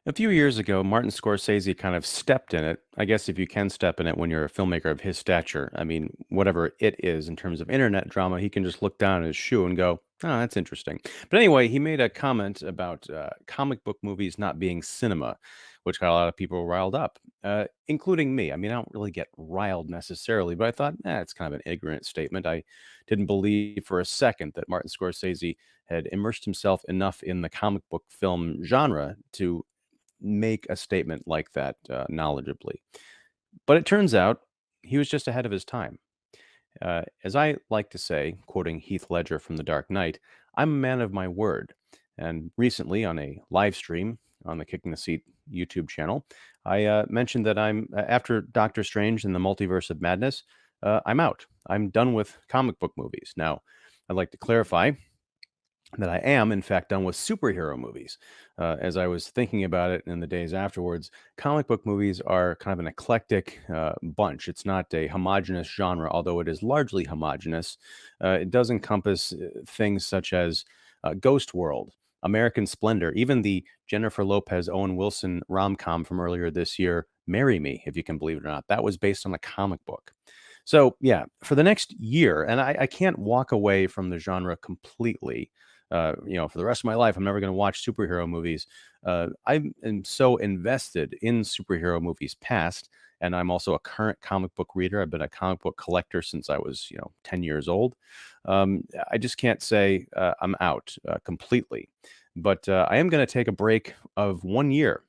A few years ago, Martin Scorsese kind of stepped in it. I guess if you can step in it when you're a filmmaker of his stature. I mean, whatever it is in terms of internet drama, he can just look down at his shoe and go, oh, that's interesting. But anyway, he made a comment about comic book movies not being cinema, which got a lot of people riled up, including me. I mean, I don't really get riled necessarily, but I thought, it's kind of an ignorant statement. I didn't believe for a second that Martin Scorsese had immersed himself enough in the comic book film genre to make a statement like that knowledgeably. But it turns out he was just ahead of his time. As I like to say, quoting Heath Ledger from The Dark Knight, I'm a man of my word. And recently, on a live stream on the Kicking the Seat YouTube channel, I mentioned that after Doctor Strange and the Multiverse of Madness, I'm out. I'm done with comic book movies. Now, I'd like to clarify that I am, in fact, done with superhero movies. As I was thinking about it in the days afterwards, comic book movies are kind of an eclectic bunch. It's not a homogenous genre, although it is largely homogenous. It does encompass things such as Ghost World, American Splendor, even the Jennifer Lopez, Owen Wilson rom com from earlier this year, Marry Me, if you can believe it or not. That was based on a comic book. So, yeah, for the next year, and I can't walk away from the genre completely. For the rest of my life, I'm never going to watch superhero movies. I am so invested in superhero movies past, and I'm also a current comic book reader. I've been a comic book collector since I was, 10 years old. I just can't say I'm out completely, but I am going to take a break of 1 year,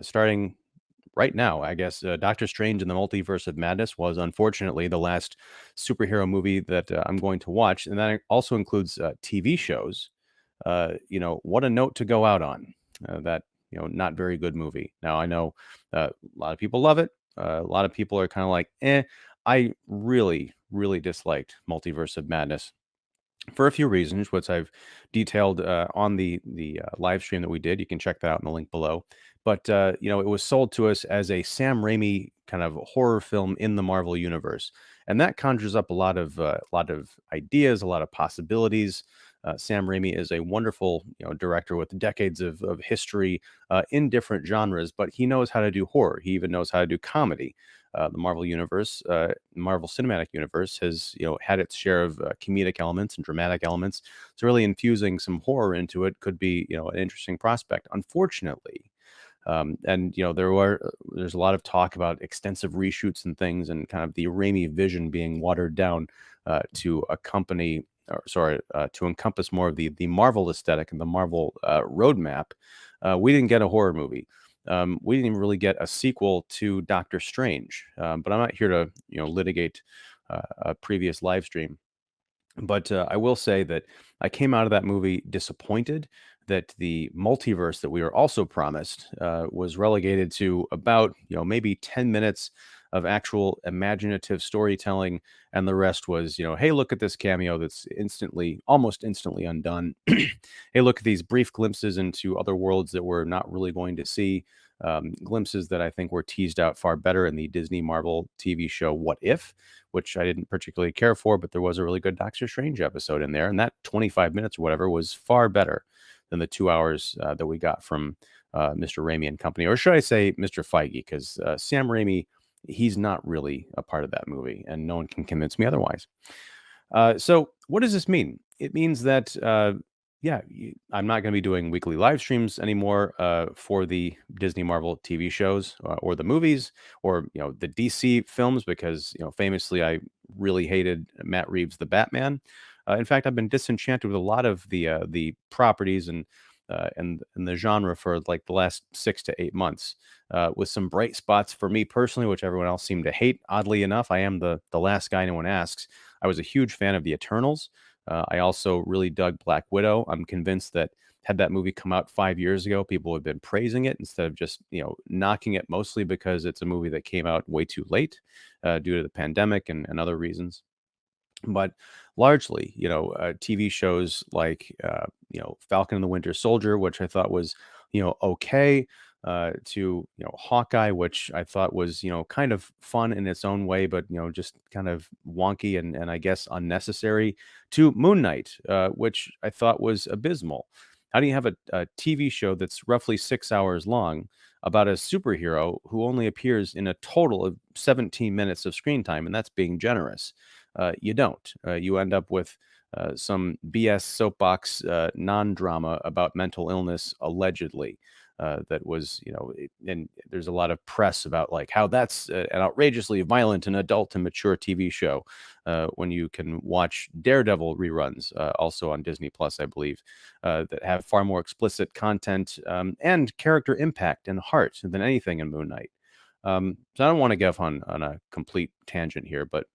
starting right now. I guess Doctor Strange and the Multiverse of Madness was unfortunately the last superhero movie that I'm going to watch, and that also includes TV shows. What a note to go out on. That not very good movie. Now I know a lot of people love it. A lot of people are kind of like, eh. I really, really disliked Multiverse of Madness for a few reasons, which I've detailed on the live stream that we did. You can check that out in the link below. But it was sold to us as a Sam Raimi kind of horror film in the Marvel universe, and that conjures up a lot of ideas, a lot of possibilities. Sam Raimi is a wonderful director with decades of history in different genres, but he knows how to do horror. He even knows how to do comedy. The Marvel universe, Marvel Cinematic Universe, has had its share of comedic elements and dramatic elements. So really infusing some horror into it could be an interesting prospect. Unfortunately, and there's a lot of talk about extensive reshoots and things, and kind of the Raimi vision being watered down to encompass more of the Marvel aesthetic and the Marvel roadmap. We didn't get a horror movie. We didn't even really get a sequel to Doctor Strange. But I'm not here to litigate a previous live stream. But I will say that I came out of that movie disappointed that the multiverse that we were also promised was relegated to about maybe 10 minutes of actual imaginative storytelling, and the rest was hey, look at this cameo that's almost instantly undone. Hey, look at these brief glimpses into other worlds that we're not really going to see. Glimpses that I think were teased out far better in the Disney Marvel TV show What If, which I didn't particularly care for, but there was a really good Doctor Strange episode in there, and that 25 minutes or whatever was far better than the 2 hours that we got from Mr. Raimi and company, or should I say Mr. Feige, because Sam Raimi, he's not really a part of that movie, and no one can convince me otherwise. So what does this mean? It means that I'm not going to be doing weekly live streams anymore for the Disney Marvel TV shows or the movies, or the DC films, because famously I really hated Matt Reeves' The Batman. In fact, I've been disenchanted with a lot of the properties and the genre for like the last 6 to 8 months, with some bright spots for me personally, which everyone else seemed to hate. Oddly enough, I am the last guy anyone asks. I was a huge fan of the Eternals. I also really dug Black Widow. I'm convinced that had that movie come out 5 years ago, people would have been praising it instead of just knocking it, mostly because it's a movie that came out way too late due to the pandemic and other reasons. But largely, TV shows like Falcon and the Winter Soldier, which I thought was okay, to Hawkeye, which I thought was kind of fun in its own way, but just kind of wonky and I guess unnecessary, to Moon Knight, which I thought was abysmal. How do you have a TV show that's roughly 6 hours long about a superhero who only appears in a total of 17 minutes of screen time? And that's being generous. You don't. You end up with some BS soapbox non-drama about mental illness, allegedly. That was, and there's a lot of press about like how that's an outrageously violent and adult and mature TV show. When you can watch Daredevil reruns, also on Disney Plus, I believe, that have far more explicit content and character impact and heart than anything in Moon Knight. So I don't want to get on a complete tangent here, but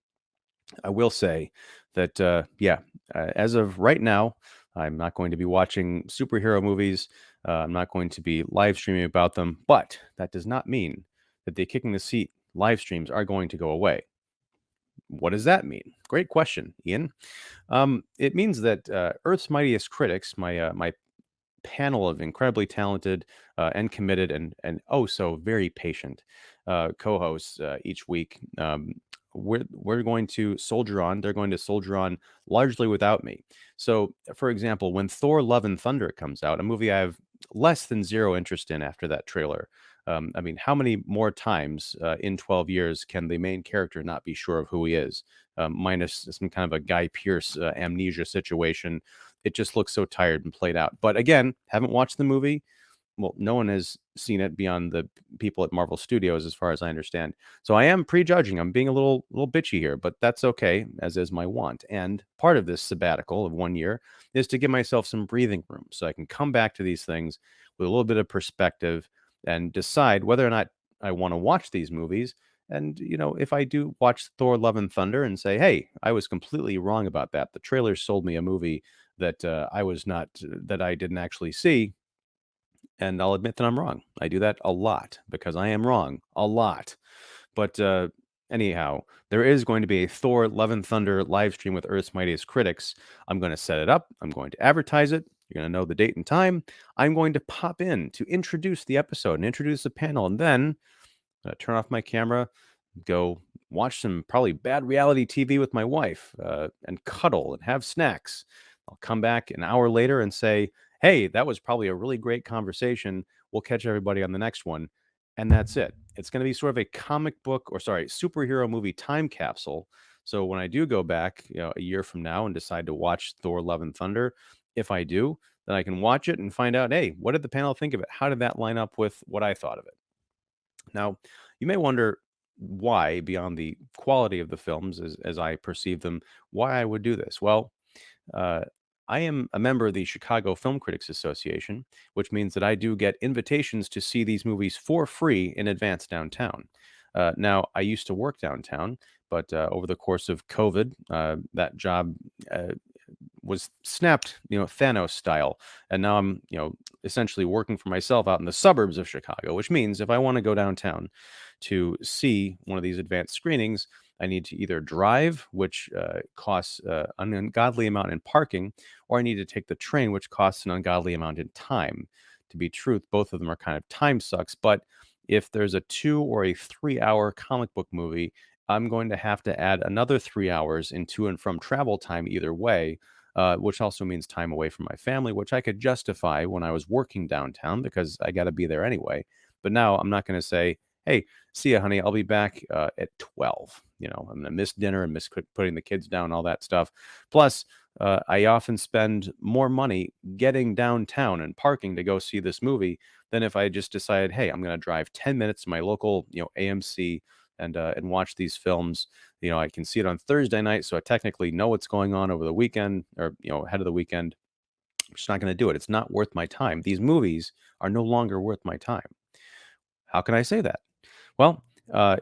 I will say that, yeah, as of right now, I'm not going to be watching superhero movies. I'm not going to be live streaming about them, but that does not mean that the kicking the seat live streams are going to go away. What does that mean? Great question, Ian. It means that Earth's Mightiest Critics, my panel of incredibly talented and committed and oh so very patient co-hosts each week. We're going to soldier on. They're going to soldier on largely without me. So, for example, when Thor: Love and Thunder comes out, a movie I have less than zero interest in after that trailer. I mean, how many more times in 12 years can the main character not be sure of who he is, minus some kind of a Guy Pearce amnesia situation? It just looks so tired and played out. But again, haven't watched the movie. Well, no one has seen it beyond the people at Marvel Studios, as far as I understand. So I am prejudging. I'm being a little bitchy here, but that's okay, as is my want. And part of this sabbatical of 1 year is to give myself some breathing room, so I can come back to these things with a little bit of perspective and decide whether or not I want to watch these movies. And if I do watch Thor: Love and Thunder and say, "Hey, I was completely wrong about that. The trailer sold me a movie that that I didn't actually see," and I'll admit that I'm wrong. I do that a lot because I am wrong a lot. But anyhow, there is going to be a Thor: Love and Thunder live stream with Earth's Mightiest Critics. I'm going to set it up. I'm going to advertise it. You're going to know the date and time. I'm going to pop in to introduce the episode and introduce the panel, and then turn off my camera, go watch some probably bad reality TV with my wife, and cuddle and have snacks. I'll come back an hour later and say, "Hey, that was probably a really great conversation. We'll catch everybody on the next one." And that's it. It's going to be sort of a comic book, or sorry, superhero movie time capsule. So when I do go back, a year from now and decide to watch Thor: Love and Thunder, if I do, then I can watch it and find out, hey, what did the panel think of it? How did that line up with what I thought of it? Now, you may wonder why, beyond the quality of the films as I perceive them, why I would do this. Well, uh, I am a member of the Chicago Film Critics Association, which means that I do get invitations to see these movies for free in advance downtown. Now, I used to work downtown, but over the course of COVID, that job uh, was snapped, Thanos style. And now I'm, essentially working for myself out in the suburbs of Chicago, which means if I want to go downtown to see one of these advanced screenings, I need to either drive, which costs an ungodly amount in parking, or I need to take the train, which costs an ungodly amount in time. To be truth, both of them are kind of time sucks. But if there's a 2 or a 3 hour comic book movie, I'm going to have to add another 3 hours in to and from travel time either way, which also means time away from my family, which I could justify when I was working downtown because I got to be there anyway. But now I'm not going to say, "Hey, see ya, honey. I'll be back at 12." I'm going to miss dinner and miss putting the kids down, all that stuff. Plus, I often spend more money getting downtown and parking to go see this movie than if I just decided, "Hey, I'm going to drive 10 minutes to my local, AMC and watch these films." I can see it on Thursday night, so I technically know what's going on over the weekend or, ahead of the weekend. I'm just not going to do it. It's not worth my time. These movies are no longer worth my time. How can I say that? Well,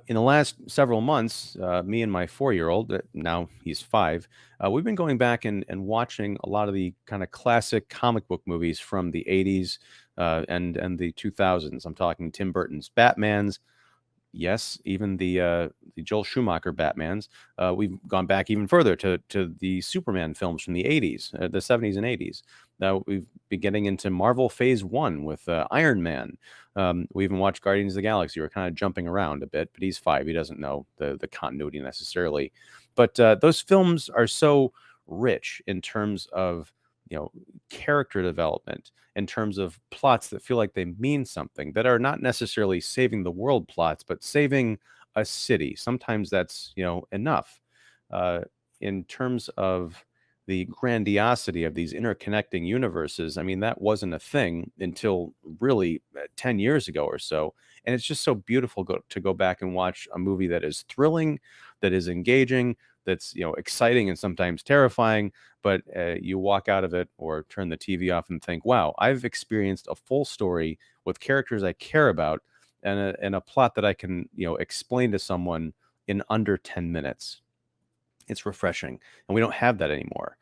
in the last several months, me and my 4-year-old, now he's 5, we've been going back and watching a lot of the kind of classic comic book movies from the 80s and the 2000s. I'm talking Tim Burton's Batmans. Yes, even the Joel Schumacher Batmans. We've gone back even further to the Superman films from the 80s, the 70s and 80s. Now we've been getting into Marvel Phase 1 with Iron Man. We even watched Guardians of the Galaxy. We're kind of jumping around a bit, but he's 5. He doesn't know the continuity necessarily. But those films are so rich in terms of you know, character development, in terms of plots that feel like they mean something, that are not necessarily saving the world plots, but saving a city. Sometimes that's, enough. Uh, in terms of the grandiosity of these interconnecting universes, I mean, that wasn't a thing until really 10 years ago or so. And it's just so beautiful to go back and watch a movie that is thrilling, that is engaging, that's, exciting and sometimes terrifying, but you walk out of it or turn the TV off and think, wow, I've experienced a full story with characters I care about, and a plot that I can, explain to someone in under 10 minutes. It's refreshing, and we don't have that anymore.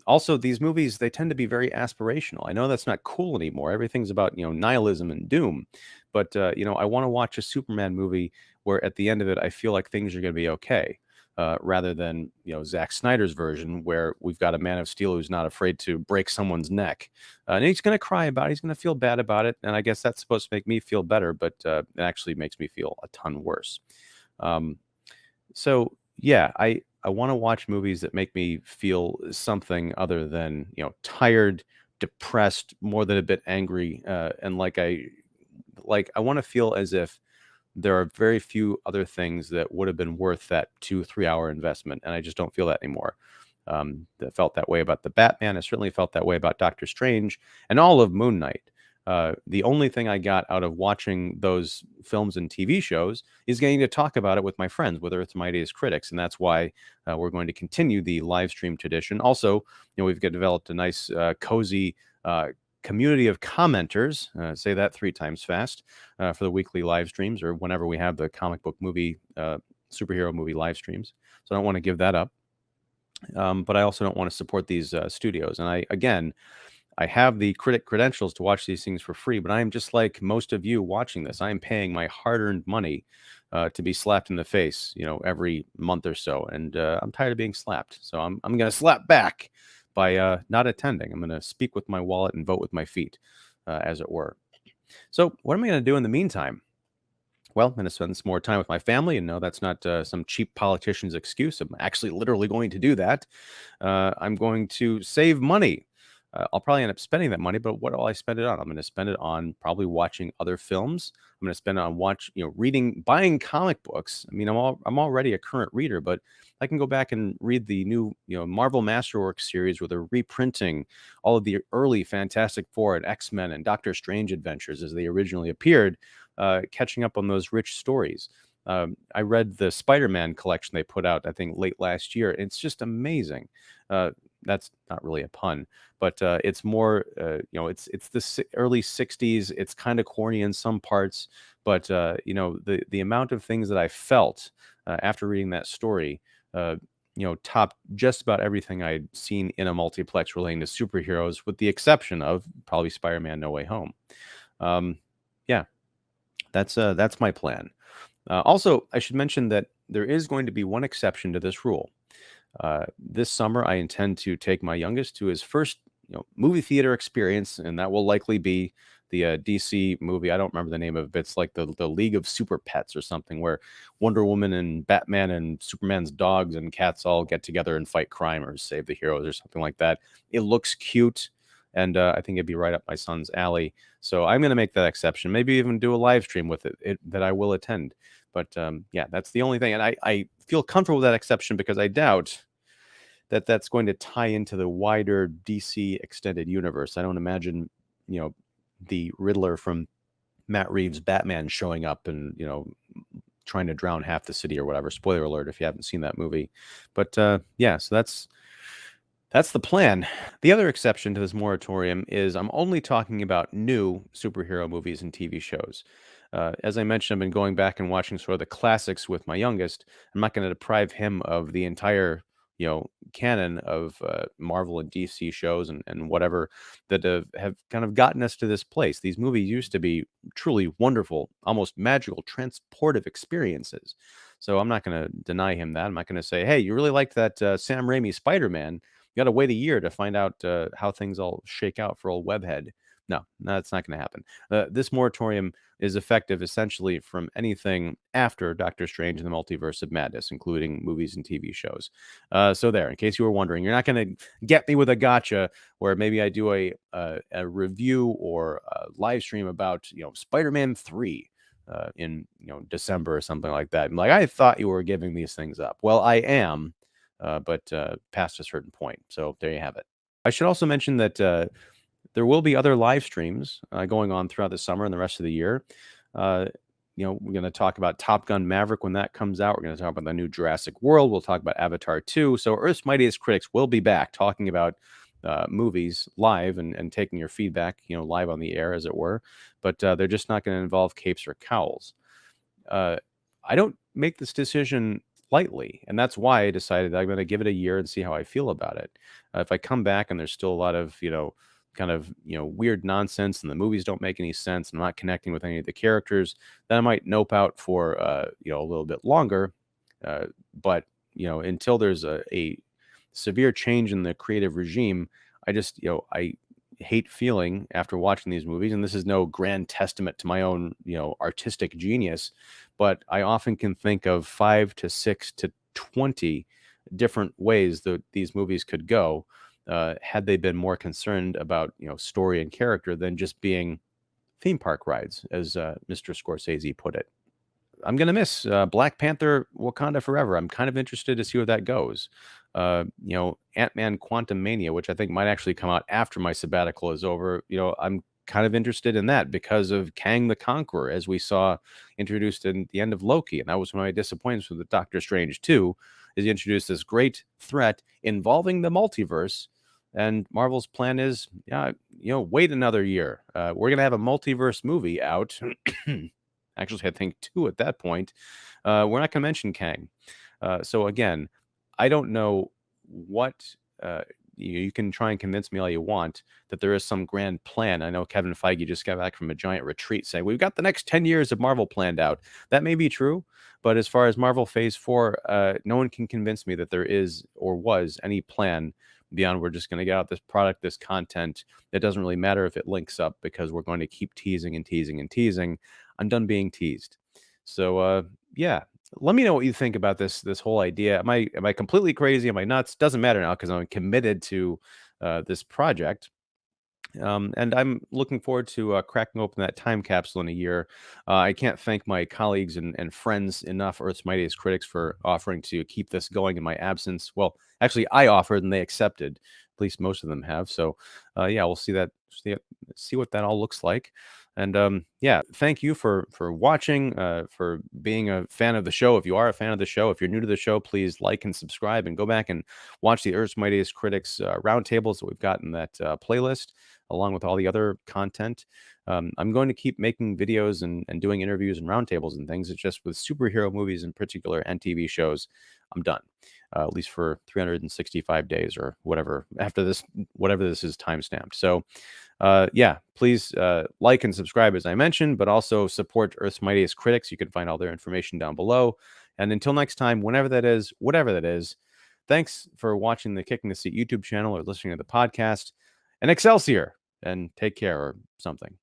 Also, these movies, they tend to be very aspirational. I know that's not cool anymore. Everything's about, nihilism and doom. But, I want to watch a Superman movie where at the end of it, I feel like things are going to be okay. Rather than, Zack Snyder's version, where we've got a Man of Steel who's not afraid to break someone's neck. And he's going to cry about it. He's going to feel bad about it. And I guess that's supposed to make me feel better, but it actually makes me feel a ton worse. Um, so yeah, I want to watch movies that make me feel something other than, tired, depressed, more than a bit angry, and I want to feel as if there are very few other things that would have been worth that 2-3 hour investment, and I just don't feel that anymore. That felt that way about the Batman. I certainly felt that way about Doctor Strange and all of Moon Knight. The only thing I got out of watching those films and TV shows is getting to talk about it with my friends, with Earth's Mightiest critics, and that's why we're going to continue the live stream tradition. Also, we've developed a nice, cozy community of commenters. Say that 3 times fast for the weekly live streams, or whenever we have the comic book movie, superhero movie live streams. So I don't want to give that up, but I also don't want to support these studios. And I have the critic credentials to watch these things for free, but I am just like most of you watching this. I am paying my hard-earned money to be slapped in the face, every month or so, and I'm tired of being slapped. So I'm going to slap back by not attending. I'm going to speak with my wallet and vote with my feet, as it were. So what am I going to do in the meantime? Well, I'm going to spend some more time with my family, and no, that's not some cheap politician's excuse. I'm actually literally going to do that. I'm going to save money. I'll probably end up spending that money, but what will I spend it on? I'm going to spend it on probably watching other films. I'm going to spend it on reading, buying comic books. I mean, I'm already a current reader, but I can go back and read the new, Marvel Masterworks series where they're reprinting all of the early Fantastic Four and X-Men and Doctor Strange adventures as they originally appeared, catching up on those rich stories. I read the Spider-Man collection they put out, I think, late last year. It's just amazing. That's not really a pun, but it's more, it's the early 60s. It's kind of corny in some parts, but, the amount of things that I felt after reading that story, topped just about everything I'd seen in a multiplex relating to superheroes, with the exception of probably Spider-Man No Way Home. Yeah, that's my plan. Also, I should mention that there is going to be one exception to this rule. This summer, I intend to take my youngest to his first, movie theater experience, and that will likely be the DC movie. I don't remember the name of it. It's like the League of Super Pets or something, where Wonder Woman and Batman and Superman's dogs and cats all get together and fight crime or save the heroes or something like that. It looks cute, and I think it'd be right up my son's alley. So I'm going to make that exception. Maybe even do a live stream with it that I will attend. But yeah, that's the only thing. And I feel comfortable with that exception because I doubt that that's going to tie into the wider DC extended universe. I don't imagine, the Riddler from Matt Reeves' Batman showing up and, trying to drown half the city or whatever. Spoiler alert if you haven't seen that movie. But yeah, so that's the plan. The other exception to this moratorium is I'm only talking about new superhero movies and TV shows. As I mentioned, I've been going back and watching sort of the classics with my youngest. I'm not going to deprive him of the entire, canon of Marvel and DC shows and whatever that have kind of gotten us to this place. These movies used to be truly wonderful, almost magical, transportive experiences. So I'm not going to deny him that. I'm not going to say, hey, you really liked that Sam Raimi Spider-Man. You got to wait a year to find out how things all shake out for old Webhead. No, that's not going to happen. This moratorium is effective essentially from anything after Doctor Strange and the Multiverse of Madness, including movies and TV shows. So there, in case you were wondering, you're not going to get me with a gotcha where maybe I do a review or a live stream about Spider-Man 3 in December or something like that. I'm like, I thought you were giving these things up. Well, I am, but past a certain point. So there you have it. I should also mention that there will be other live streams going on throughout the summer and the rest of the year. Uh, we're going to talk about Top Gun Maverick when that comes out. We're going to talk about the new Jurassic World. We'll talk about Avatar 2. So Earth's Mightiest Critics will be back talking about movies live and taking your feedback, live on the air, as it were. But they're just not going to involve capes or cowls. I don't make this decision lightly, and that's why I decided that I'm going to give it a year and see how I feel about it. If I come back and there's still a lot of kind of weird nonsense and the movies don't make any sense and I'm not connecting with any of the characters, then I might nope out for a little bit longer. But until there's a severe change in the creative regime, I just I hate feeling after watching these movies, and this is no grand testament to my own artistic genius, but I often can think of 5 to 6 to 20 different ways that these movies could go had they been more concerned about story and character than just being theme park rides, as Mr. Scorsese put it. I'm gonna miss Black Panther: Wakanda Forever. I'm kind of interested to see where that goes. Ant-Man: Quantumania, which I think might actually come out after my sabbatical is over. I'm kind of interested in that because of Kang the Conqueror, as we saw introduced in the end of Loki, and that was one of my disappointments with the Doctor Strange 2, is he introduced this great threat involving the multiverse. And Marvel's plan is, wait another year. We're gonna have a multiverse movie out. Actually, I think 2 at that point. We're not going to mention Kang. So again, I don't know what you can try and convince me all you want that there is some grand plan. I know Kevin Feige just got back from a giant retreat saying we've got the next 10 years of Marvel planned out. That may be true, but as far as Marvel Phase 4, no one can convince me that there is or was any plan beyond we're just going to get out this product, this content. It doesn't really matter if it links up because we're going to keep teasing and teasing and teasing. I'm done being teased. So yeah, let me know what you think about this whole idea. Am I completely crazy? Am I nuts? Doesn't matter now because I'm committed to this project. And I'm looking forward to cracking open that time capsule in a year. I can't thank my colleagues and friends enough, Earth's Mightiest Critics, for offering to keep this going in my absence. Well, actually, I offered and they accepted. At least most of them have. So, yeah, we'll see what that all looks like. And yeah, thank you for watching, for being a fan of the show. If you are a fan of the show, if you're new to the show, please like and subscribe and go back and watch the Earth's Mightiest Critics roundtables that we've got in that playlist, along with all the other content. I'm going to keep making videos and doing interviews and roundtables and things. It's just with superhero movies in particular and TV shows, I'm done. At least for 365 days or whatever after this, whatever this is time stamped. So yeah, please like and subscribe as I mentioned, but also support Earth's Mightiest Critics. You can find all their information down below. And until next time, whenever that is, whatever that is, thanks for watching the Kicking the Seat YouTube channel or listening to the podcast. And Excelsior, and take care or something.